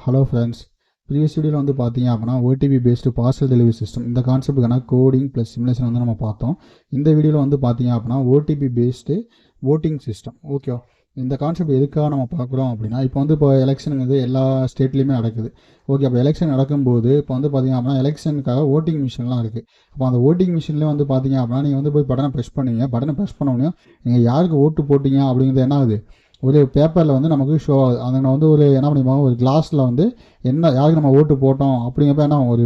Hello friends, previous வீடியோவில் வந்து பார்த்தீங்க அப்படின்னா OTP based parcel delivery system இந்த கான்செப்ட்டுக்கான கோடிங் ப்ளஸ் சிமுலேஷன் வந்து நம்ம பார்த்தோம். இந்த வீடியோவில் வந்து பார்த்தீங்க அப்படின்னா OTP based voting system. Okay, இந்த கான்செப்ட் எதுக்காக நம்ம பார்க்குறோம் அப்படின்னா, இப்போ எலெக்ஷனுங்கிறது எல்லா ஸ்டேட்லேயுமே நடக்குது. ஓகே, அப்போ எலெக்ஷன் நடக்கும்போது இப்போ வந்து பார்த்தீங்க அப்படின்னா எலெக்ஷனுக்காக ஓட்டிங் மிஷின்லாம் இருக்குது. அப்போ அந்த ஓட்டிங் மிஷின்லேயே வந்து பார்த்தீங்க அப்படின்னா நீங்கள் வந்து போய் பட்டனை ப்ரெஸ் பண்ணுவீங்க. பட்டனை ப்ரெஸ் பண்ண நீங்கள் யாருக்கு ஓட்டு போட்டிங்க அப்படிங்கிறது என்ன ஆகுது, ஒரு பேப்பரில் வந்து நமக்கு ஷோ ஆகுது. அதை வந்து ஒரு என்ன பண்ணிப்பாங்க, ஒரு கிளாஸில் வந்து யாருக்கு நம்ம ஓட்டு போட்டோம் அப்படிங்கிறப்ப என்ன ஒரு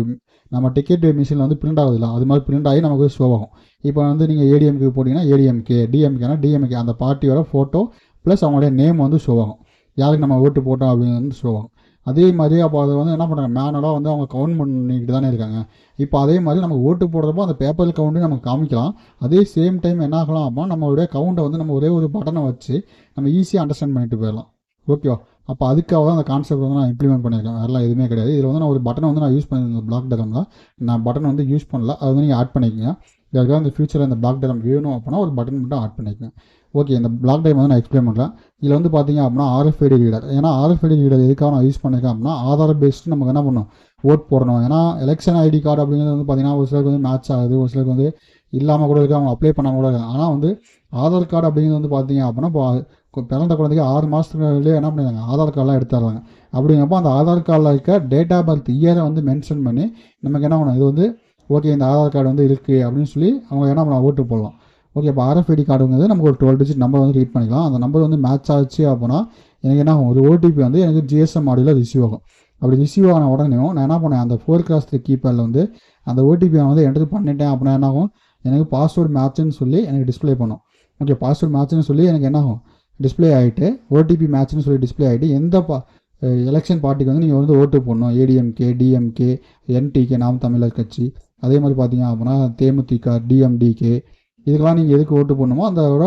நம்ம டிக்கெட் மிஷினில் வந்து பிரிண்ட் ஆகுதுல்ல, அது மாதிரி பிரிண்ட் ஆகி நமக்கு ஷோ ஆகும். இப்போ வந்து நீங்கள் ஏடிஎம்கே போட்டிங்கன்னா ஏடிஎம்கே, டிஎம்கேனா டிஎம்கே, அந்த பார்ட்டியோட ஃபோட்டோ ப்ளஸ் அவங்களுடைய நேம் வந்து ஷோ ஆகும். யாருக்கு நம்ம ஓட்டு போட்டோம் அப்படிங்கிறது வந்து ஷோ ஆகும். அதே மாதிரி அப்போ அதை வந்து என்ன பண்ணுறாங்க, மேனுவலாக வந்து அவங்க கவுண்ட் பண்ணிக்கிட்டு தானே இருக்காங்க. இப்போ அதே மாதிரி நமக்கு ஓட்டு போடுறப்போ அந்த பேப்பர் கவுண்ட்டு நமக்கு காமிக்கலாம். அதே சேம் டைம் என்ன ஆகலாம் அப்படின்னா நம்மளுடைய கவுண்ட்டை வந்து நம்ம ஒரே ஒரு பட்டனை வச்சு நம்ம ஈஸியாக அண்டர்ஸ்டாண்ட் பண்ணிட்டு போயிடலாம். ஓகேவா? அப்போ அதுக்காக தான் அந்த கான்செப்ட் வந்து நான் இம்ப்ளிமெண்ட் பண்ணியிருக்கேன். அதெல்லாம் எதுவுமே கிடையாது. இதில் வந்து நான் ஒரு பட்டனை வந்து நான் யூஸ் பண்ணியிருந்தேன். பிளாக் டயக்ராமில் நான் பட்டன் வந்து யூஸ் பண்ணல. அது வந்து நீங்கள் ஆட் பண்ணிக்கோங்க. இதுக்காக இந்த ஃபியூச்சரில் இந்த பிளாக் டயக்ராம் வேணும் அப்படின்னா ஒரு பட்டன் மட்டும் ஆட் பண்ணிக்கோங்க. ஓகே, இந்த பிளாக் டயக்ராம் வந்து நான் எக்ஸ்பிளைன் பண்ணுறேன். இதில் வந்து பார்த்தீங்க அப்படின்னா RFID ரீடர். ஏன்னா RFID ரீடர் எதுக்காக நான் யூஸ் பண்ணியிருக்கேன் அப்படின்னா, ஆதார் பேஸ்டு நமக்கு என்ன பண்ணணும், ஓட் போடணும். ஏன்னா எலெக்ஷன் ஐடி கார்டு அப்படிங்கிறது வந்து பார்த்தீங்கன்னா ஒரு சிலருக்கு வந்து மேட்ச் ஆகுது, ஒரு சிலருக்கு வந்து இல்லாமல் கூட இருக்குது, அவங்க அப்ளை பண்ணாமல் கூட இருக்காங்க. ஆனால் வந்து ஆதார் கார்டு அப்படிங்கிறது வந்து பார்த்தீங்க அப்படின்னா இப்போ பிறந்த குழந்தைக்கு 6 மாதத்துக்குள்ளே என்ன பண்ணிடுறாங்க, ஆதார் கார்டெலாம் எடுத்துடுறாங்க. அப்படிங்கிறப்போ அந்த ஆதார் கார்டில் இருக்க டேட் ஆஃப் பர்த் இயரை வந்து மென்ஷன் பண்ணி நமக்கு என்ன பண்ணணும், இது வந்து ஓகே இந்த ஆதார் கார்டு வந்து இருக்குது அப்படின்னு சொல்லி அவங்க என்ன பண்ணலாம், ஓட்டு போடலாம். ஓகே, இப்போ RFID கார்டுங்கிறது நமக்கு ஒரு 12 டிஜிட் நம்பர் வந்து ரீட் பண்ணிக்கலாம். அந்த நம்பர் வந்து மேட்ச் ஆச்சு அப்படின்னா எனக்கு என்ன ஆகும், ஒரு OTP வந்து எனக்கு GSM மாடியில் ரிசீவ் ஆகும். அப்படி ரிசீவ் ஆன உடனே நான் என்ன பண்ணேன், அந்த 4x3 கீபேடில் வந்து அந்த OTP வந்து என்டர் பண்ணிட்டேன் அப்படின்னா என்ன ஆகும், எனக்கு பாஸ்வேர்டு மேட்ச்னு சொல்லி எனக்கு டிஸ்பிளே பண்ணும். ஓகே, பாஸ்வேர்டு மேட்ச்னு சொல்லி எனக்கு என்ன ஆகும், டிஸ்பிளே ஆகிட்டு OTP மேட்ச்னு சொல்லி டிஸ்பிளே ஆகிட்டு எந்த எலெக்ஷன் பார்ட்டிக்கு வந்து நீங்கள் வந்து ஓட்டு போடணும், ADMK, DMK, NTK நாம் தமிழர் கட்சி, அதே மாதிரி பார்த்தீங்க அப்படின்னா தேமுதிக, DMDK, இதுக்கெல்லாம் நீங்கள் எதுக்கு ஓட்டு போடணுமோ அதோட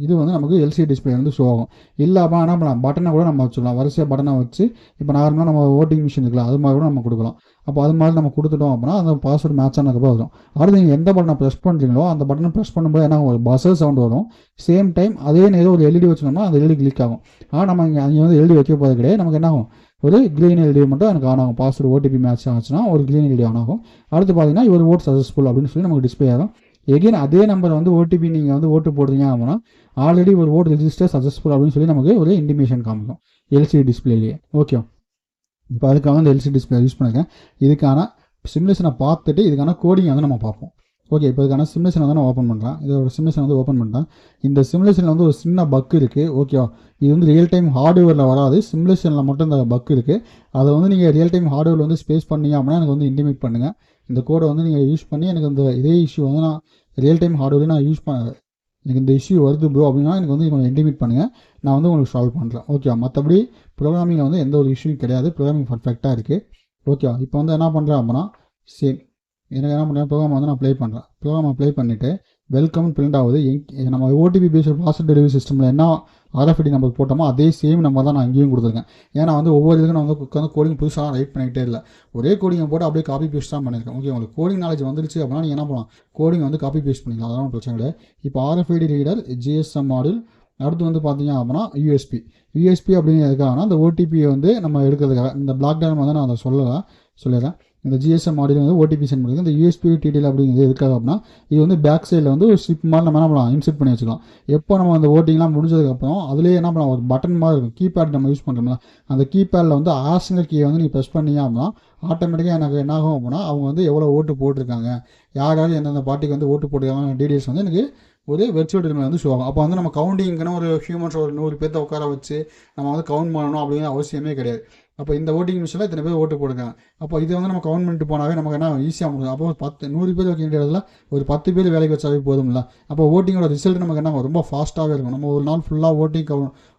இது வந்து நமக்கு LCD டிஸ்பிளே வந்து ஷோ ஆகும். இல்லை அப்படின்னா என்ன பண்ணலாம், பட்டனை கூட நம்ம வச்சுக்கலாம். வரிசையாக பட்டனை வச்சு இப்போ நார்மலாக நம்ம ஓட்டிங் மிஷின் இருக்கலாம், அது மாதிரி கூட நம்ம கொடுக்கலாம். அப்போ அது மாதிரி நம்ம கொடுத்துட்டோம் அப்படின்னா அந்த பாஸ்வேர்டு மேட்ச் ஆனதுக்கப்புறம் வரும். அடுத்து நீங்கள் எந்த பட்டனை ப்ரெஸ் பண்ணுறீங்களோ அந்த பட்டனை ப்ரெஸ் பண்ணும்போது என்ன ஒரு பஸர் சவுண்ட் வரும். சேம் டைம் அதே நேரம் ஒரு LED வச்சுனோம்னா அந்த LED கிளிக் ஆகும். ஆனால் நம்ம அங்கே வந்து LED வைக்க போகிறது கிடையாது. நமக்கு என்ன ஆகும், ஒரு க்ரீன் LED மட்டும் எனக்கு ஆன் ஆகும். பாஸ்வேர்டு OTP மேட்ச் ஆச்சுன்னா ஒரு க்ரீன் LED ஆன் ஆகும். அடுத்து பார்த்தீங்கன்னா ஒரு ஓட் சக்ஸஸ்ஃபுல் அப்படின்னு சொல்லி நமக்கு டிஸ்பிளே ஆகும். எகைன் அதே நம்பர் வந்து OTP நீங்கள் வந்து ஓட்டு போடுறீங்க அப்படின்னா ஆல்ரெடி ஒரு ஓட் ரெஜிஸ்டர் சக்ஸஸ்ஃபுல் அப்படின்னு சொல்லி நமக்கு ஒரு இன்டிமேஷன் காமிக்கும் LCD டிஸ்பிளேலேயே. ஓகே, இப்போ அதுக்காக வந்து LCD டிஸ்பிளே யூஸ் பண்ணியிருக்கேன். இதுக்கான சிமுலேஷனை பார்த்துட்டு இதுக்கான கோடிங் வந்து நம்ம பார்ப்போம். ஓகே, இப்போ இதுக்கான சிமுலேஷனை வந்து நான் ஓப்பன் பண்ணுறேன். இதோட சிமுலேஷன் வந்து ஓப்பன் பண்ணுறேன். இந்த சிமுலேஷனில் வந்து ஒரு சின்ன பக் இருக்குது. ஓகேவா? இது வந்து ரியல் டைம் ஹார்ட்வேரில் வராது, சிமுலேஷனில் மட்டும் இந்த பக் இருக்குது. அதை வந்து நீங்கள் ரியல் டைம் ஹார்ட்வேரில் வந்து ஸ்பேஸ் பண்ணீங்க அப்படின்னா எனக்கு வந்து இன்டிமேட் பண்ணுங்கள். இந்த கோடை வந்து நீங்கள் யூஸ் பண்ணி எனக்கு இந்த இதே இஷ்யூ வந்து நான் ரியல் டைம் ஹார்ட்வேரில் நான் யூஸ் எனக்கு இந்த இஷ்யூ வருது ப்ரோ அப்படின்னா எனக்கு வந்து கொஞ்சம் இன்டிமேட் பண்ணுங்கள். நான் வந்து உங்களுக்கு சால்வ் பண்ணுறேன். ஓகே, மற்றபடி ப்ரோக்ராமிங்கில் வந்து எந்த ஒரு இஷ்யூவும் கிடையாது. ப்ரோக்ராமிங் பர்ஃபெக்டாக இருக்குது. ஓகே, இப்போ வந்து என்ன பண்ணுறேன் அப்படின்னா சேம் எனக்கு என்ன பண்ணுறேன், ப்ரோக்ராம் வந்து நான் ப்ளே பண்ணுறேன். ப்ரோக்ராமை ப்ளே பண்ணிவிட்டு வெல்கம் பிரிண்ட் ஆகுது. நம்ம OTP பேஸ்டு பார்சல் டெலிவரி சிஸ்டமில் என்ன RFID நம்பர் போட்டோமோ அதே சேம் நம்பர் தான் நான் இங்கேயும் கொடுத்துருக்கேன். ஏன்னா வந்து ஒவ்வொரு இதுக்கும் நான் வந்து கோடிங் புதுசாக ரைட் பண்ணிக்கிட்டே இல்லை, ஒரே கோடிங்கை போட்டு அப்படியே காப்பி பேஸ்ட் தான் பண்ணியிருக்கேன். ஓகே, உங்களுக்கு கோடிங் நாலேஜ் வந்துருச்சு அப்படின்னா நீங்கள் என்ன பண்ணலாம், கோடிங் வந்து காப்பி பேஸ்ட் பண்ணிக்கலாம், அதெல்லாம் பிரச்சனை கிடையாது. இப்போ RFID ரீடர், GSM மாடியூல், அடுத்து வந்து பார்த்தீங்க அப்படின்னா USB அப்படிங்கிறதுக்காகனா அந்த OTP வந்து நம்ம எடுக்கிறதுக்காக இந்த பிளாக் டயக்ராம் வந்து நான் அதை சொல்லிடுறேன். இந்த GSM மாடியூல் வந்து OTP சென்ட் பண்ணுறது. இந்த USB TTL அப்படிங்கிறது எதுக்காக அப்படின்னா இது வந்து பேக் சைடில் வந்து ஒரு ஸ்லிப் மாதிரி நம்ம என்ன பண்ணலாம், இன்செர்ட் பண்ணி வச்சுக்கலாம். எப்போ நம்ம அந்த ஓட்டிங்லாம் முடிஞ்சதுக்கப்புறம் அதுலேயே என்ன பண்ணலாம், ஒரு பட்டன் மாதிரி இருக்கும், கீபேட் நம்ம யூஸ் பண்ணுறோம்ல, அந்த கீபேடில் வந்து ஆஸ்ங்கிற கீயை வந்து நீங்கள் ப்ரெஸ் பண்ணீங்க அப்படின்னா ஆட்டோமேட்டிக்காக எனக்கு என்ன ஆகும் அப்படின்னா அவங்க வந்து எவ்வளோ ஓட்டு போட்டிருக்காங்க, யாராவது எந்தெந்த பார்ட்டிக்கு வந்து ஓட்டு போட்டிருக்காங்க டீடைல்ஸ் வந்து எனக்கு ஒரு வெர்ச்சுவல் டெர்மினல் வந்து ஷோ ஆகும். அப்போ வந்து நம்ம கவுண்டிங்க்குன்னு ஒரு ஹியூமன்ஸ் ஒரு 100 பேர்த்த உட்கார வச்சு நம்ம வந்து கவுண்ட் பண்ணணும் அப்படிங்கிற அவசியமே கிடையாது. அப்போ இந்த ஓட்டிங் மிஷினில் இத்தனை பேர் ஓட்டு போடுறாங்க. அப்போ இதை வந்து நம்ம கவுண்ட் பண்ணிட்டு போனாவே நமக்கு என்ன ஈஸியாக முடியும். அப்போ 100 பேர் வைக்க வேண்டியதில் ஒரு 10 பேர் வேலைக்கு வச்சாவே போதும்ல. அப்போ ஓட்டிங்கோட ரிசல்ட் நமக்கு என்ன ரொம்ப ஃபாஸ்ட்டாகவே இருக்கும். நம்ம ஒரு நாள் ஃபுல்லாக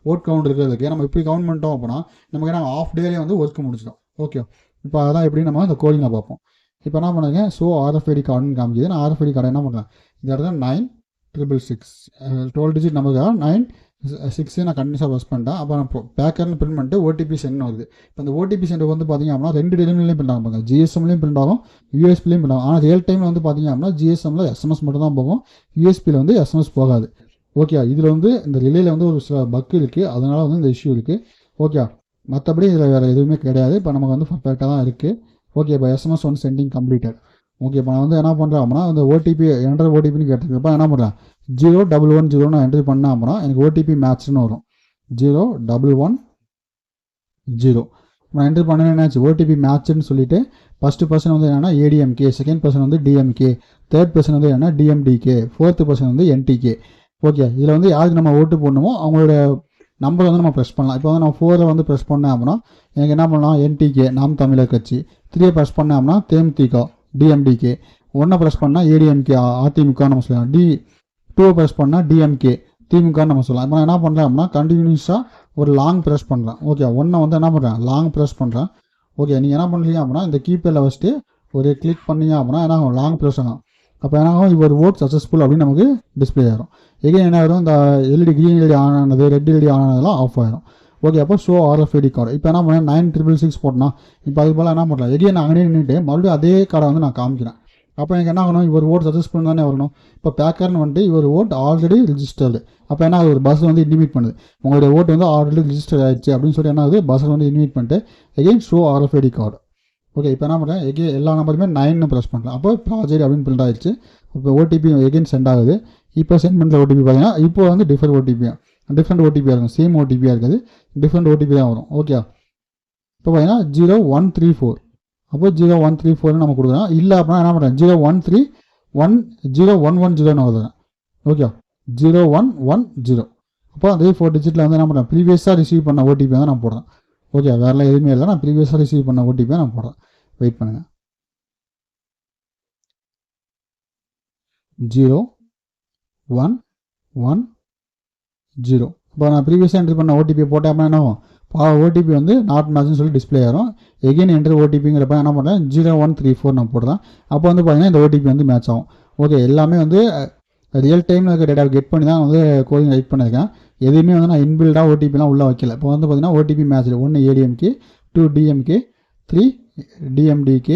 ஓட் கவுண்ட் இருக்கிறதுக்கு நம்ம இப்படி கவுண்ட் பண்ணிட்டோம் அப்படின்னா நமக்கு என்ன ஆஃப் டேலேயே வந்து ஒர்க் முடிச்சிடும். ஓகே, இப்போ அதான் எப்படி நம்ம இந்த கோடிங்கை பார்ப்போம். இப்போ என்ன பண்ணுங்க, RFID கார்டுன்னு காமிக்குது. நான் RFID கார்டு என்ன பண்ணுறேன், இந்த இடத்துல 966 12 டிஜிட் நம்பருக்காக 9 6 நான் கண்டினியூஸாக ப்ரெஸ் பண்ணிட்டேன். அப்போ நான் பேக்கர்னு பிரிண்ட் பண்ணிட்டு OTP சென்ட் வருது. இப்போ இந்த OTP சென்ட் வந்து பார்த்தீங்க அப்படின்னா 2 டெர்மினல்லையும் பிரிண்ட் ஆகும். GSMலையும் பிரிண்ட் ஆகும், USBலையும் பிரிண்ட் ஆகும். ஆனால் ரியல் டைமில் வந்து பார்த்தீங்க அப்படின்னா GSMல SMS மட்டும் தான் போகும், USBயில் வந்து SMS போகாது. ஓகே, இதில் வந்து இந்த ரிலேயில் வந்து ஒரு சில பக் இருக்குது, அதனால் வந்து இந்த இஷ்யூ இருக்குது. ஓகே, மற்றபடி இதில் வேறு எதுவுமே கிடையாது. இப்போ நமக்கு வந்து பர்ஃபெக்டாக தான் இருக்குது. ஓகே, இப்போ SMS one sending completed. Okay, இப்போ நான் வந்து என்ன பண்ணுறேன் அப்படின்னா இந்த ஓடிபி என்டர் ஓடிபின்னு கேட்டிருக்கப்போ என்ன பண்ணுறேன் 01110 நான் என்ட்ரி பண்ணேன் அப்படின்னா எனக்கு ஓடிபி மேட்ச்னு வரும். 0110 நான் என்ட்ரி பண்ணேன் என்னாச்சு ஓடிபி மேட்ச்னு சொல்லிட்டு ஃபஸ்ட்டு பர்சன் வந்து என்னென்னா ADMK, செகண்ட் பர்சன் வந்து DMK, தேர்ட் பர்சன் வந்து என்னென்னா DMDK, ஃபோர்த்து பர்சன் வந்து NTK. ஓகே, இதில் வந்து யாருக்கு நம்ம ஓட்டு போடணுமோ அவங்களோட நம்பர் வந்து நம்ம ப்ரெஸ் பண்ணலாம். இப்போ வந்து நான் 4 வந்து ப்ரெஸ் பண்ணேன் அப்படின்னா எனக்கு என்ன பண்ணலாம் NTK நாம் தமிழர் கட்சி, 3 ப்ரெஸ் பண்ணேன் அப்படின்னா தேமுதிக DMDK, 1 ப்ரெஸ் பண்ணால் ADMK அதிமுக நம்ம சொல்லலாம், 2 ப்ரெஸ் பண்ணால் DMK திமுகன்னு நம்ம சொல்லலாம். இப்போ நான் என்ன பண்ணுறேன் அப்படின்னா கண்டினியூஸாக ஒரு லாங் ப்ரெஸ் பண்ணுறேன். ஓகே, 1 வந்து என்ன பண்ணுறேன் லாங் ப்ரெஸ் பண்ணுறேன். ஓகே, நீங்கள் என்ன பண்ணுறீங்க அப்படின்னா இந்த கீபேடில் வச்சுட்டு ஒரு கிளிக் பண்ணீங்க அப்படின்னா என்ன ஆகும் லாங் ப்ரெஸ் ஆகும். அப்போ என்ன ஆகும் இவர் ஓட் சக்ஸஸ்ஃபுல் அப்படின்னு நமக்கு டிஸ்பிளே ஆகிடும். எகைன் என்ன ஆகிடும் இந்த LED க்ரீன் LED ஆன் ஆனது ரெட் LED ஆன் ஆனதெல்லாம் ஆஃப் ஆகிடும். ஓகே, அப்போ ஷோ RFID கார்டு இப்போ என்ன பண்ணேன் 9666 போட்டோம்னா இப்போ அது போல் என்ன பண்ணுறேன் எகைன் நான் அங்கே நின்றுட்டு மறுபடியும் அதே கார்டை வந்து நான் காமிக்கிறேன். அப்போ எனக்கு என்ன ஆகணும் இவர் ஓட் சக்ஸஸ்ஃபுல் தானே வரணும். இப்போ பேக்கர்னு வந்துட்டு இவர் ஓட் ஆல்ரெடி ரிஜிஸ்டர்டு. அப்போ என்ன ஒரு பஸ் வந்து இன்டிமேட் பண்ணுது உங்களுடைய ஓட்டு வந்து ஆல்ரெடி ரிஜிஸ்டர் ஆயிடுச்சு அப்படின்னு சொல்லி என்ன ஆகுது பஸ்ஸை வந்து இன்டிமேட் பண்ணிட்டு again show RFID card. Okay, இப்போ என்ன பண்ணுறேன் எகைன் எல்லா நம்பருமே 9 ப்ரெஸ் பண்ணுறேன். அப்போ ப்ராஜெக்ட் அப்படின்னு பிரிண்ட் ஆயிடுச்சு. இப்போ ஓடிபி எகைன் சென்ட் ஆகுது. இப்போ சென்ட் பண்ணுற ஓடிபி பார்த்தீங்கன்னா இப்போ வந்து டிஃப்ரெண்ட் ஓடிபியாக இருக்கும். சேம் ஓடிபியாக இருக்குது, டிஃப்ரெண்ட் ஓடிபி தான் வரும். ஓகே, இப்போ பார்த்தீங்கன்னா 0134 அப்போ 0134 நம்ம கொடுக்குறோம். இல்லை அப்படின்னா என்ன பண்ணுறேன் 01310110 வருதுறேன். ஓகே, 0110 அப்போ அதே 4 டிஜிட்டில் வந்து என்ன பண்ணுறேன் ப்ரீவியஸாக ரிசீவ் பண்ண ஓடிபி தான் நான் போடுறேன். ஓகே, வேறு எதுவுமே இல்லை, நான் ப்ரீவியஸாக ரிசீவ் பண்ண ஓடிபி நான் போடுறேன். வெயிட் பண்ணுங்கள். 0110 இப்போ நான் ப்ரீவியஸாக என்ட்ரி பண்ண ஓடிபி போட்டேன் அப்படின்னா என்ன ஆகும் ஓடிபி வந்து நாட் மேட்ச்னு சொல்லி டிஸ்பிளே ஆகும். எகெயின் என்ட்ரி ஓடிபிங்கிறப்ப என்ன பண்ணுறேன் 0134 நான் போடுறேன். அப்போ வந்து பார்த்தீங்கன்னா இந்த ஓடிபி வந்து மேட்ச் ஆகும். ஓகே, எல்லாமே வந்து ரியல் டைமில் இருக்க டேட்டாவை கெட் பண்ணி தான் வந்து கோடிங் ரைட் பண்ணியிருக்கேன். எதுவுமே வந்து நான் இன்பில்டாக ஓடிபிலாம் உள்ளே வைக்கல. இப்போ வந்து பார்த்தீங்கன்னா OTP match 1 ADMK, 2 DMK, 3 DMDK,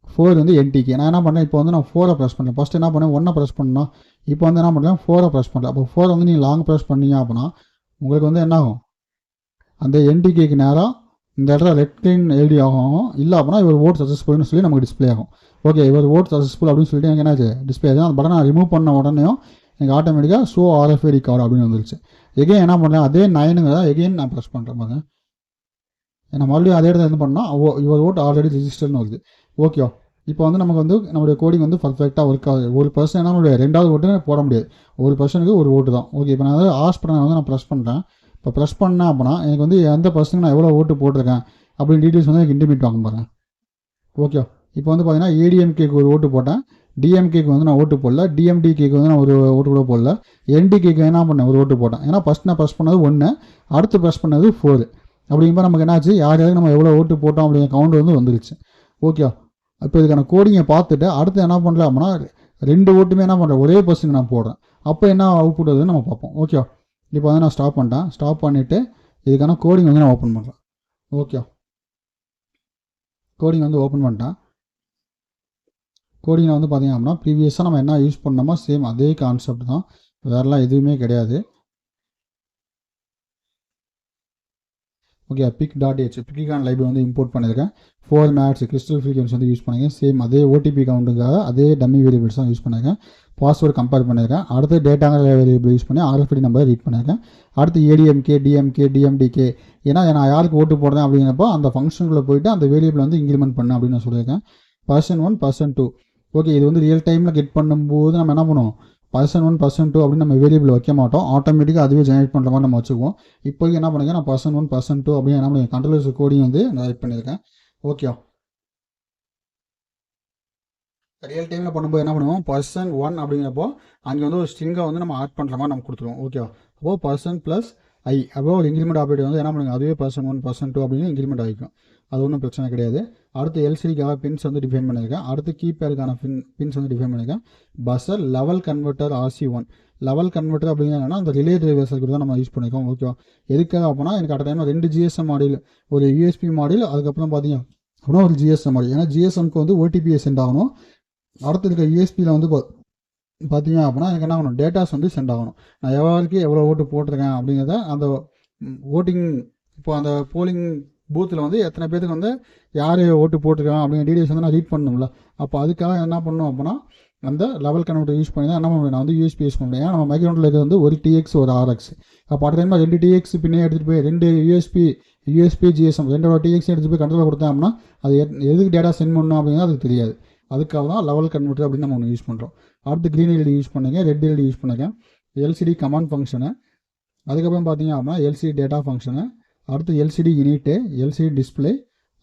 4 வந்து NTK. நான் என்ன பண்ணேன் இப்போ வந்து நான் 4 ப்ரெஸ் பண்ணேன். ஃபஸ்ட்டு என்ன பண்ணேன் 1 ப்ரெஸ் பண்ணோம். இப்போ வந்து என்ன பண்ணுறேன் 4 ப்ரெஸ் பண்ணுறேன். அப்போ 4 வந்து நீங்கள் லாங் ப்ரெஸ் பண்ணீங்க அப்படின்னா உங்களுக்கு வந்து என்ன ஆகும் அந்த NTKக்கு நேராக இந்த இடத்துல ரெட் லைன் LED ஆகும். இல்லை அப்படின்னா இவர் ஓட் சக்ஸஸ்ஃபுல்னு சொல்லி நமக்கு டிஸ்பிளே ஆகும். ஓகே, இவர் ஓட் சக்ஸஸ்ஃபுல் அப்படின்னு சொல்லிட்டு எனக்கு என்ன டிஸ்பிளே ஆகும். அந்த பட்டன் நான் ரிமூவ் பண்ண உடனேயும் எனக்கு ஆட்டோமேட்டிக்காக ஷோ RFID கார்டு அப்படின்னு வந்துருச்சு. எகைன் என்ன பண்ணுறேன் அதே 9ங்கிறத எகைன் நான் ப்ரெஸ் பண்ணுறேன் பாருங்க. ஏன்னா மறுபடியும் அதே இடத்துல என்ன பண்ணால் இவர் ஓட் ஆல்ரெடி ரிஜிஸ்டர்னு வருது. ஓகே, இப்போ வந்து நமக்கு வந்து நம்மளுடைய கோடிங் வந்து பர்ஃபெக்டாக ஒர்க் ஆகுது. ஒரு பர்சன் நம்மளுடைய 2வது ஓட்டு போட முடியாது, ஒரு பர்சனுக்கு ஒரு ஓட்டு தான். ஓகே, இப்போ நான் வந்து ஆஸ் பண்ண வந்து நான் ப்ரெஸ் பண்ணுறேன். இப்போ ப்ரெஸ் பண்ணேன் அப்படின்னா எனக்கு வந்து எந்த பர்சனுக்கு நான் எவ்வளோ ஓட்டு போட்டிருக்கேன் அப்படின்னு டீட்டெயில்ஸ் வந்து எனக்கு இன்டிமேட் வாங்க பாருங்க. ஓகே, இப்போ வந்து பார்த்தீங்கன்னா ADMKக்கு ஒரு ஓட்டு போட்டேன், DMKக்கு வந்து நான் ஓட்டு போடல, DMDKக்கு வந்து நான் ஒரு ஓட்டு கூட போடல, NTKக்கு என்ன பண்ணேன் ஒரு ஓட்டு போட்டேன். ஏன்னா ஃபஸ்ட் நான் ப்ரெஸ் பண்ணது 1, அடுத்து ப்ரெஸ் பண்ணது 4. அப்படிங்கும்போது நமக்கு என்னாச்சு யார் யாருக்கு நம்ம எவ்வளோ ஓட்டு போட்டோம் அப்படிங்கிற கவுண்ட் வந்து வந்துருச்சு. ஓகே, இப்போ இதுக்கான கோடிங்கை பார்த்துட்டு அடுத்து என்ன பண்ணுறேன் அப்படின்னா 2 ஓட்டுமே என்ன பண்ணுறேன் ஒரே பர்சனுக்கு நான் போடுறேன். அப்போ என்ன அவுட்புட் வருதுன்னு நம்ம பார்ப்போம். ஓகே, இப்போ வந்து நான் ஸ்டாப் பண்ணிட்டேன். ஸ்டாப் பண்ணிவிட்டு இதுக்கான கோடிங் வந்து நான் ஓப்பன் பண்ணுறேன். ஓகே, கோடிங் வந்து ஓப்பன் பண்ணிட்டேன். கோடிங்கில் வந்து பார்த்தீங்க அப்படின்னா ப்ரீவியஸாக நம்ம என்ன யூஸ் பண்ணோமோ சேம் அதே கான்செப்ட் தான், வேறெல்லாம் எதுவுமே கிடையாது. ஓகே, pic.h பிக்கான லைப்ரரி வந்து இம்போர்ட் பண்ணியிருக்கேன். 4 மேட்ஸ் கிறிஸ்டல் ஃப்ரீக்வன்சி வந்து யூஸ் பண்ணியிருக்கேன். சேம் அதே ஓடிபி கவுண்ட்டுக்காக அதே டம்மி வேரியபிள்ஸ் தான் யூஸ் பண்ணியிருக்கேன். பாஸ்வேர்டு கம்பேர் பண்ணியிருக்கேன். அடுத்து டேட்டாங்கிற வேரியபிள் யூஸ் பண்ணி RFID நம்பர் ரீட் பண்ணியிருக்கேன். அடுத்து ADMK, DMK, DMDK ஏன்னா நான் யாருக்கு ஓட்டு போடுறேன் அப்படிங்கிறப்போ அந்த ஃபங்க்ஷனுக்குள்ளே போயிட்டு அந்த வேரியபிள் வந்து இன்க்ரிமெண்ட் பண்ணேன் அப்படின்னு நான் சொல்லியிருக்கேன். person1 person2 ஓகே, இது வந்து ரியல் டைமில் கெட் பண்ணும்போது நம்ம என்ன பண்ணுவோம் person1 person2 அப்படின்னு நம்ம வேரியபிள் வைக்க மாட்டோம், ஆட்டோமேட்டிக்காக அதுவே ஜெனரேட் பண்ணுற மாதிரி நம்ம வச்சுக்குவோம். இப்போதைக்கு என்ன பண்ணுங்க நான் person1 person2 அப்படின்னு என்ன பண்ணுங்க கண்ட்ரோலர்ஸ் கோடிங் வந்து நான் ரைட் பண்ணியிருக்கேன். ஓகே, ரியல் டைமில் பண்ணும்போது என்ன பண்ணுவோம் person1 அப்படிங்கிறப்போ அங்கே வந்து ஒரு ஸ்ட்ரிங்கை வந்து நம்ம ஆட் பண்ணுற மாதிரி நம்ம கொடுத்துருவோம். ஓகே, அப்போது person + I அப்போ ஒரு இன்க்ரிமெண்ட் ஆப்ரேட்டர் வந்து என்ன பண்ணுங்க அதுவே person1 person2 அப்படின்னு இன்க்ரிமெண்ட் ஆகிக்கும். அது ஒன்றும் பிரச்சனை கிடையாது. அடுத்து LCDக்காக பின்ஸ் வந்து டிஃபைன் பண்ணியிருக்கேன். அடுத்து கீபேடுக்கான பின்ஸ் வந்து டிஃபைன் பண்ணியிருக்கேன். Buzzer level converter RC1 level converter அப்படின்னா அந்த ரிலே டிரைவர்ஸ் கூட தான் நம்ம யூஸ் பண்ணியிருக்கோம். ஓகேவா, எதுக்காக அப்படின்னா எனக்கு அட் டைமில் 2 GSM மாடியூல், ஒரு USB மாடியூல், அதுக்கப்புறம் பார்த்தீங்க அப்படின்னா ஒரு GSM மாடியூல். ஏன்னா GSMக்கு வந்து OTP சென்ட் ஆகணும். அடுத்து இருக்க USBயில் வந்து பார்த்தீங்க அப்படின்னா எனக்கு என்ன ஆகணும் டேட்டாஸ் வந்து சென்ட் ஆகணும். நான் எவ்வளோக்கு எவ்வளோ ஓட்டு போட்டிருக்கேன் அப்படிங்கிறத அந்த ஓட்டிங் இப்போ அந்த போலிங் பூத்தில் வந்து எத்தனை பேருக்கு வந்து யார் ஓட்டு போட்டிருக்காங்க அப்படிங்கிற டீடைல்ஸ் வந்து நான் ரீட் பண்ணணும்ல. அப்போ அதுக்காக என்ன பண்ணணும் அப்படின்னா அந்த லெவல் கன்வெர்ட்டர் யூஸ் பண்ணி தான் என்ன பண்ணுவேன், நான் வந்து யூஎஸ்பி யூஸ் பண்ணுறேன். ஏன்னா நம்ம மைக்ரோஃபோனில் இருக்கிறது வந்து ஒரு டிஎக்ஸ் ஒரு ஆர்எக்ஸ். அப்போ அடுத்த டைம் 2 டிஎக்ஸ் பின்னே எடுத்துகிட்டு போய் 2 யூஎஸ்பி ஜிஎஸ்எம் 2 டிஎக்ஸ் எடுத்துகிட்டு போய் கண்ட்ரோலில் கொடுத்தேன் அப்படின்னா அது எதுக்கு டேட்டா சென்ட் பண்ணணும் அப்படிங்கிறது அதுக்கு தெரியாது. அதுக்காக தான் லெவல் கன்வெர்ட்டர் அப்படின்னு நம்ம ஒன்று யூஸ் பண்ணுறோம். அடுத்து க்ரீன் எல்இடி யூஸ் பண்ணிருக்கேன், ரெட் எல்இடி யூஸ் பண்ணிருக்கேன், எல்சிடி கமாண்ட் ஃபங்க்ஷனு, அதுக்கப்புறம் பார்த்தீங்க அப்படின்னா எல்சிடி டேட்டா ஃபங்க்ஷனு, அடுத்து எல்சிடி யூனிட்டு, எல்சிடி டிஸ்பிளே,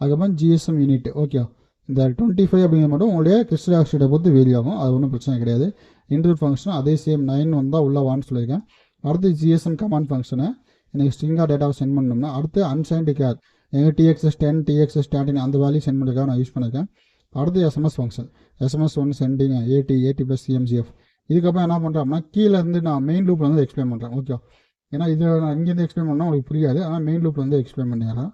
அதுக்கப்புறம் ஜிஎஸ்எம் யூனிட். ஓகே, இந்த 25 அப்படிங்கிற மட்டும் உங்களுடைய கிறிஸ்டல் ஆக்சைடை பொறுத்து வேரி ஆகும், அது ஒன்றும் பிரச்சனை கிடையாது. இன்டர்நெட் ஃபங்க்ஷன் அதே சேம் 9 வந்தால் உள்ள வான்னு சொல்லியிருக்கேன். அடுத்து ஜிஎஸ்எம் கமாண்ட் ஃபங்க்ஷனு, எனக்கு ஸ்ட்ரிங்காக டேட்டாவை சென்ட் பண்ணணும்னா அடுத்து அன்சைன்டு கேர் எங்கள் TXS10 TXS13 அந்த வேல்யூ சென்ட் பண்ணுறதுக்காக நான் யூஸ் பண்ணியிருக்கேன். அடுத்து SMS function SMS1 sending 80 + CMGF. இதுக்கப்புறம் என்ன பண்ணுறேன் அப்படின்னா கீழே இருந்து நான் மெயின் லூப்பில் வந்து எக்ஸ்பிளைன் பண்ணுறேன். ஓகே, ஏன்னா இது நான் இங்கேருந்து எக்ஸ்பிளைன் பண்ணால் உங்களுக்கு புரியாது, ஆனால் மெயின் லூப்பில் வந்து எக்ஸ்பிளைன் பண்ணிடுறேன்.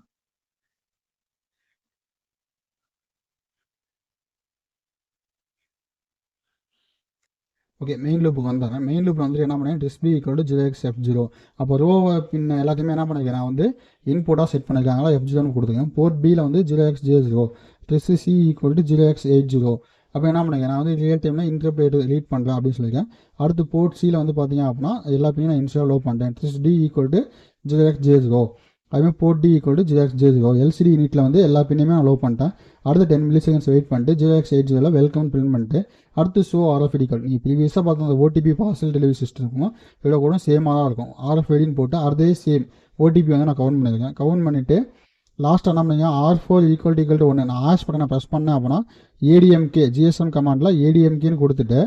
ஓகே, மெயின் லூப்புக்கு வந்தாங்க. மெயின் லூப்பில் வந்துட்டு என்ன பண்ணேன், டிஸ்பி ஈக்குவல் டு 0xF0. அப்போ ரோவை பின்ன எல்லாத்தையுமே என்ன பண்ணிக்கிறேன், நான் வந்து இன்புட்டாக செட் பண்ணியிருக்காங்களா F0ன்னு கொடுத்துருக்கேன். போர்ட் பியில் வந்து 0xJ0, dress C equal to 0x80. அப்போ என்ன பண்ணிக்கிறேன், நான் வந்து ரியல் டைமில் இன்டர்பிரேட் ரீட் பண்ணுறேன் அப்படின்னு சொல்லியிருக்கேன். அடுத்து போர்ட் சியில் வந்து பார்த்தீங்க அப்படின்னா எல்லாத்தையும் நான் இன்ஸ்டால் லோ பண்ணுறேன். TRIS D equal to 0xJ0, அதுமாதிரி port D equal to 0xJ0. LCD யூனிட்டில் வந்து எல்லா பின்னையுமே நான் லோ பண்ணிட்டேன். அடுத்து 10 மில்லிசெகண்ட்ஸ் வெயிட் பண்ணிட்டு 0x80 வெல்கம் பிரிண்ட் பண்ணிட்டு அடுத்து ஷோ RFID கார்டு. நீங்கள் ப்ரீவியஸாக பார்த்த அந்த OTP பார்சல் டெலிவரி சிஸ்டம் இருக்கும், இதோட கூட சேமாக தான் இருக்கும். RFIDன்னு போட்டு அதே சேம் OTP வந்து நான் கவுண்ட் பண்ணியிருக்கேன். கவுண்ட் பண்ணிவிட்டு லாஸ்ட் என்ன பண்ணீங்க, R4 ஈக்குவல் டு 1 நான் ஆஷ் பட்டனை ப்ரெஸ் பண்ணேன் அப்படின்னா ADMK GSM கமாண்டில் ADMKன்னு கொடுத்துட்டு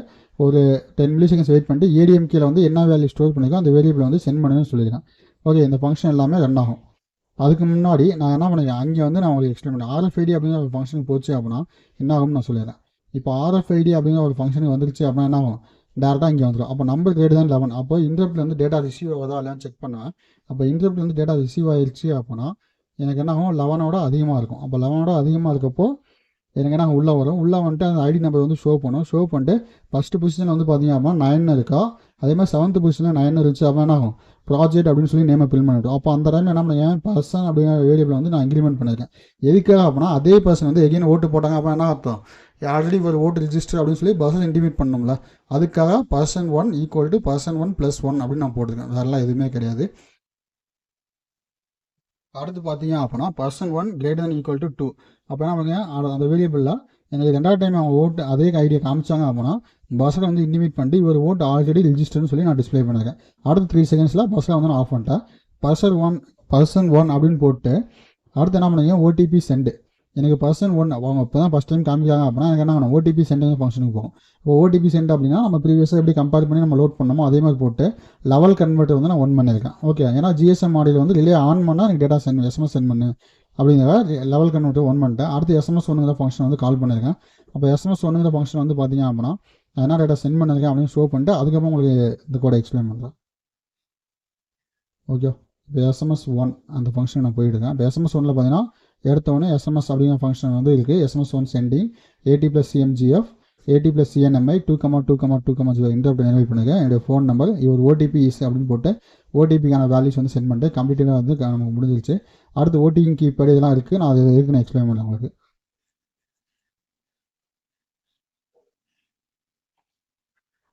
ஒரு 10 மில்லிசெகண்ட்ஸ் வெயிட் பண்ணிட்டு ADMKயில் வந்து என்ன வேல்யூ ஸ்டோர் பண்ணியிருக்கோம் அந்த வேரியபிள் வந்து சென்ட் பண்ணுன்னு சொல்லியிருக்கேன். ஓகே, இந்த ஃபங்க்ஷன் எல்லாமே ரன் ஆகும். அதுக்கு முன்னாடி நான் என்ன பண்ணிக்கிறேன், அங்கே வந்து நான் உங்களுக்கு எக்ஸ்பிளைன் பண்ணேன். RFID அப்படிங்கிற ஒரு ஃபங்க்ஷனுக்கு போச்சு அப்படின்னா என்ன ஆகும்னு நான் சொல்லிடுறேன். இப்போ RFID அப்படிங்கிற ஒரு ஃபங்க்ஷனுக்கு வந்துருச்சு அப்படின்னா என்ன ஆகும், டேரெக்டாக இங்கே வந்துடும். அப்போ நம்பர் கிரேட்டர் தான் 11. அப்போ இன்டர்ப்ட் வந்து டேட்டா ரிசீவ் ஆகுதா இல்லையான்னு செக் பண்ணுவேன். அப்போ இன்டர்ப்ட் வந்து டேட்டா ரிசீவ் ஆகிடுச்சு அப்படின்னா எனக்கு என்ன ஆகும், 11ஓட அதிகமாக இருக்கும். அப்போ 11ஓட அதிகமாக இருக்கப்போ எனக்கு என்ன உள்ளே வரும். உள்ளே வந்துட்டு அந்த ஐடி நம்பர் வந்து ஷோ பண்ணும். ஷோ பண்ணிட்டு ஃபஸ்ட்டு பொசிஷனில் வந்து பார்த்தீங்க அப்படின்னா 9 இருக்கா, அதே மாதிரி 7th பொசிஷனில் 9 இருந்துச்சு அப்படின்னா என்ன ஆகும், ப்ராஜெக்ட் அப்படின்னு சொல்லி நேமை பிரிண்ட் பண்ணிவிட்டோம். அப்போ அந்த டைம் என்ன பண்ணேன், பர்சன் அப்படிங்கிற வேரியபிள் வந்து நான் இன்க்ரிமெண்ட் பண்ணியிருக்கேன். எதுக்காக அப்படின்னா அதே பர்சன் வந்து எகைன் ஓட்டு போட்டாங்க அப்படின்னா என்ன அர்த்தம், ஆல்ரெடி ஒரு ஓட்டு ரிஜிஸ்டர் அப்படின்னு சொல்லி பர்சன் இன்டிமேட் பண்ணணும்ல. அதுக்காக person1 ஈக்குவல் டு person1 + 1 அப்படின்னு நான் போட்டிருக்கேன். வேறெல்லாம் எதுவுமே கிடையாது. அடுத்து பார்த்தீங்க அப்படின்னா person1 > 2. அப்போ என்ன பண்ணுங்க, அந்த வேரியபிளில் எனக்கு 2வது டைம் அவங்க ஓட்டு அதே ஐடியா காமிச்சாங்க அப்படின்னா பஸ்ஸில் வந்து இன்டிமேட் பண்ணிட்டு இவர் ஓட்டு ஆல்ரெடி ரிஜிஸ்டர்னு சொல்லி நான் டிஸ்பிளே பண்ணியிருக்கேன். அடுத்து 3 செகண்ட்ஸில் பஸ்ஸில் வந்து நான் ஆஃப் பண்ணிட்டேன். person1 அப்படின்னு போட்டு அடுத்து என்ன பண்ணுங்க, OTP சென்டு. எனக்கு person1 அவங்க இப்போ தான் ஃபஸ்ட் டைம் காமிக்கிறாங்க அப்படின்னா எனக்கு என்ன ஆகணும், OTP சென்டுங்க ஃபங்க்ஷனுக்கு போகும். இப்போ OTP சென்ட் அப்படின்னா நம்ம ப்ரீவியஸாக எப்படி கம்பேர் பண்ணி நம்ம லோட் பண்ணோமோ அதே மாதிரி போட்டு லெவல் கன்வெர்ட்டர் வந்து நான் 1 பண்ணியிருக்கேன். ஓகே, ஏன்னா GSM மாடியில் வந்து ரிலே ஆன் பண்ணால் எனக்கு டேட்டா SMS சென்ட் பண்ணு அப்படிங்கிற லெவல் கன்வெர்ட்டர் 1 பண்ணிட்டேன். அடுத்து SMS1ங்கிற ஃபங்க்ஷன் வந்து கால் பண்ணியிருக்கேன். அப்போ SMS1ங்கிற ஃபங்க்ஷன் வந்து பார்த்தீங்க அப்படின்னா நான் என்ன டேட்டா சென்ட் பண்ணியிருக்கேன் அப்படின்னு ஷோ பண்ணிட்டு அதுக்கப்புறம் உங்களுக்கு இந்த கோடை எக்ஸ்பிளைன் பண்ணுறேன். ஓகே, இப்போ SMS1 அந்த ஃபங்க்ஷன் நான் போயிட்டுருக்கேன். இப்போ SMS1ல் பார்த்தீங்கன்னா எடுத்தோடனே SMS அப்படிங்கிற ஃபங்க்ஷன் வந்து இருக்குது. SMS1 sending 80 + CMGF 80 + CNMI 2,2,2,0 interrupt enable பண்ணிருக்கேன். என்னுடைய ஃபோன் நம்பர் இவர் OTP இஸ் அப்படின்னு போட்டு OTPக்கான வேல்யூஸ் வந்து சென்ட் பண்ணிட்டு கம்ப்ளீட்டாக வந்து நமக்கு முடிஞ்சிருச்சு. அடுத்து OTP கீப்பேட் இதெல்லாம் இருக்குது, நான் அது எதுக்கு நான் எக்ஸ்பிளைன் பண்ணேன் உங்களுக்கு.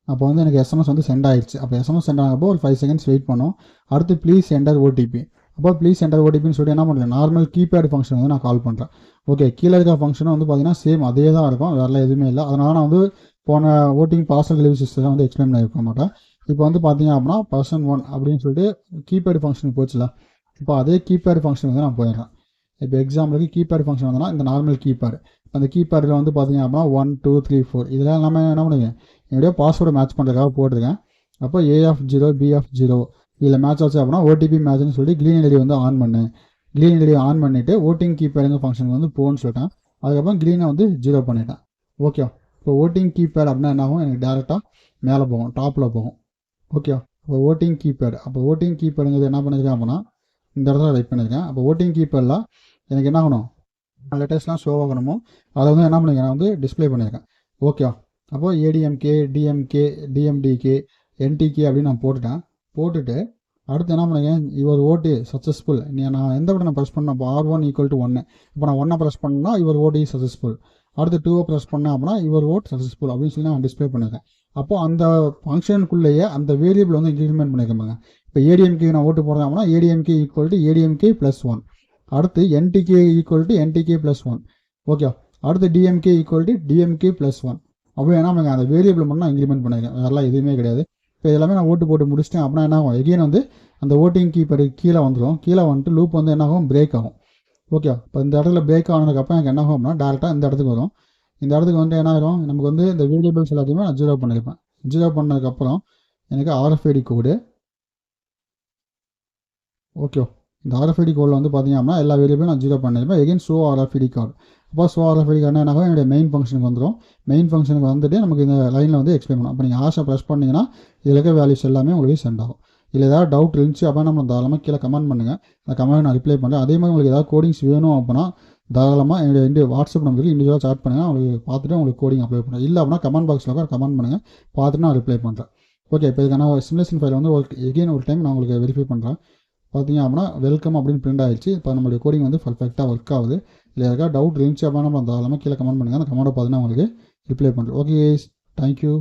அப்போ வந்து எனக்கு SMS வந்து சென்ட் ஆயிடுச்சு. அப்போ SMS சென்ட் ஆனப்போ ஒரு 5 செகண்ட்ஸ் வெயிட் பண்ணோம். அடுத்து ப்ளீஸ் என்டர் OTP. அப்போ ப்ளீஸ் என்டர் OTPன்னு சொல்லிட்டு என்ன பண்ணுறேன், நார்மல் கீபேட் ஃபங்க்ஷன் வந்து நான் கால் பண்ணுறேன். ஓகே, கீழே இருக்க ஃபங்க்ஷனும் வந்து பார்த்தீங்கன்னா சேம் அதே தான் இருக்கும், வேறு எதுவுமே இல்லை. அதனால நான் வந்து போன ஓட்டிங் பார்சல் டெலிவரி சிஸ்டம் வந்து எக்ஸ்பிளைன் பண்ணியிருக்க மாட்டேன். இப்போ வந்து பார்த்தீங்க அப்படின்னா person1 அப்படின்னு சொல்லிட்டு கீபேட் ஃபங்க்ஷனுக்கு போச்சுல. இப்போ அதே கீபேட் ஃபங்க்ஷன் வந்து நான் போயிடுறேன். இப்போ எக்ஸாம்பிளுக்கு கீபேட் ஃபங்க்ஷன் வந்தோன்னா இந்த நார்மல் கீபேட் அந்த கீபேடில் வந்து பார்த்தீங்க அப்படின்னா 1 2 3 4 இதெல்லாம் நம்ம என்ன பண்ணுங்க, என்னுடைய பாஸ்வேர்டை மேட்ச் பண்ணுறதுக்காக போட்டிருக்கேன். அப்போ A0 B0 இதில் மேட்ச் ஆச்சு அப்படின்னா OTP மேட்ச்னு சொல்லி க்ரீன் எல்இடி வந்து ஆன் பண்ணேன். க்ரீன் எல்இடி ஆன் பண்ணிவிட்டு ஓட்டிங் கீபேடுங்க ஃபங்க்ஷனுக்கு வந்து போன்னு சொல்லிட்டேன். அதுக்கப்புறம் க்ரீனை வந்து 0 பண்ணிட்டேன். ஓகே, இப்போ ஓட்டிங் கீபேட் அப்படின்னா என்ன ஆகும், எனக்கு டேரெக்டாக மேலே போகும், டாப்பில் போகும். ஓகே, இப்போ ஓட்டிங் கீபேட் அப்போ ஓட்டிங் கீபேடுங்கிறது என்ன பண்ணியிருக்கேன் அப்படின்னா இந்த இடத்துல ரைட் பண்ணியிருக்கேன். அப்போ ஓட்டிங் கீபேடில் எனக்கு என்ன ஆகணும், லெட்டர்ஸ்லாம் ஷோ ஆகணுமோ அதை வந்து என்ன பண்ணியிருக்கேன், நான் வந்து டிஸ்பிளே பண்ணியிருக்கேன். ஓகே, அப்போது ADMK DMK DMDK NTK அப்படின்னு நான் போட்டுட்டு அடுத்து என்ன பண்ணுங்க, யுவர் ஓட்டு சக்ஸஸ்ஃபுல். நான் எந்த பட்டன் ப்ரெஸ் பண்ணேன், இப்போ R1 = 1. இப்போ நான் 1 ப்ரெஸ் பண்ணா யுவர் ஓட் இஸ் சக்ஸஸ்ஃபுல். அடுத்து 2 ப்ரெஸ் பண்ணேன் அப்படின்னா யுவர் ஓட் சக்ஸஸ்ஃபுல் அப்படின்னு சொல்லி நான் டிஸ்பிளே பண்ணிருக்கேன். அப்போ அந்த ஃபங்க்ஷனுக்குள்ளேயே அந்த வேரியபிள் வந்து இன்க்ரிமெண்ட் பண்ணியிருக்கேன். இப்போ ADMK நான் ஓட்டு போடுறேன் அப்படின்னா ADMK = ADMK + 1. அடுத்து NTK = NTK + 1. ஓகே. அடுத்து DMK = DMK + 1. அப்போ என்ன பண்ணுங்க, அந்த வேரியபிள் மட்டும் நான் இன்க்ரிமெண்ட் பண்ணியிருக்கேன், வேறெல்லாம் எதுவுமே கிடையாது. இப்போ எல்லாமே நான் ஓட்டு போட்டு முடிச்சிட்டேன் அப்படின்னா என்ன ஆகும், எகெயின் வந்து அந்த ஓட்டிங் கீப்பர் கீழே வந்துடும். கீழே வந்துட்டு லூப் வந்து என்ன ஆகும், பிரேக் ஆகும். ஓகே. இப்போ இந்த இடத்துல பிரேக் ஆனதுக்கப்புறம் எனக்கு என்ன ஆகும் அப்படின்னா டேரெக்டாக இந்த இடத்துக்கு வரும். இந்த இடத்துக்கு வந்து என்ன ஆகிடும், நமக்கு வந்து இந்த வேரியபிள்ஸ் எல்லாத்தையுமே நான் 0 பண்ணியிருப்பேன். 0 பண்ணதுக்கப்புறம் எனக்கு RFID கோடு. ஓகே. இந்த RFID கோடில் வந்து பார்த்தீங்க அப்படின்னா எல்லா வேரியபிளும் நான் 0 பண்ணியிருப்பேன். Again show RFID card. அப்போ ஷோ RFID கார்டு என்ன ஆகும், என்னுடைய மெயின் ஃபங்க்ஷனுக்கு வந்துடும். மெயின் ஃபங்க்ஷனுக்கு வந்துட்டு நமக்கு இந்த லைனில் வந்து எக்ஸ்பிளைன் பண்ணும். அப்போ நீங்கள் ஆஷை ப்ரெஸ் பண்ணிங்கன்னா இதில் இருக்க வேல்யூஸ் எல்லாமே உங்களுக்கு சென்ட் ஆகும். இல்லை ஏதாவது டவுட் இருந்துச்சு அப்படின்னா நம்ம தாராளமாக கீழே கமெண்ட் பண்ணுங்கள். அந்த கமெண்ட் நான் ரிப்ளை பண்ணுறேன். அதே மாதிரி உங்களுக்கு ஏதாவது கோடிங்ஸ் வேணும் அப்படின்னா தாராளமாக என்னுடைய வாட்ஸ்அப் நம்பருக்கு இண்டிவிஜுவலாக சாட் பண்ணுங்கள். உங்களுக்கு பார்த்துட்டு உங்களுக்கு கோடிங் அப்ளை பண்ணுறேன். இல்லை அப்படின்னா கமெண்ட் பாக்ஸில் கமெண்ட் பண்ணுங்கள், பார்த்துட்டு நான் ரிப்ளை பண்ணுறேன். ஓகே. இப்போ இதுக்கான சிமுலேஷன் ஃபைல் வந்து எகெயின் ஒரு டைம் நான் உங்களுக்கு வெரிஃபை பண்ணுறேன். பார்த்தீங்க அப்படின்னா வெல்கம் அப்படின்னு பிரிண்ட் ஆகிடுச்சு. இப்போ நம்மளுடைய கோடிங் வந்து பர்ஃபெக்டாக ஒர்க் ஆகுது. இல்லை ஏதாவது டவுட் இருந்துச்சு அப்படின்னா நம்ம தாராளமாக கீழே கமெண்ட் பண்ணுங்கள். அந்த கமெண்ட்டை பார்த்துன்னா உங்களுக்கு ரிப்ளை பண்ணுறேன். Okay, thank you.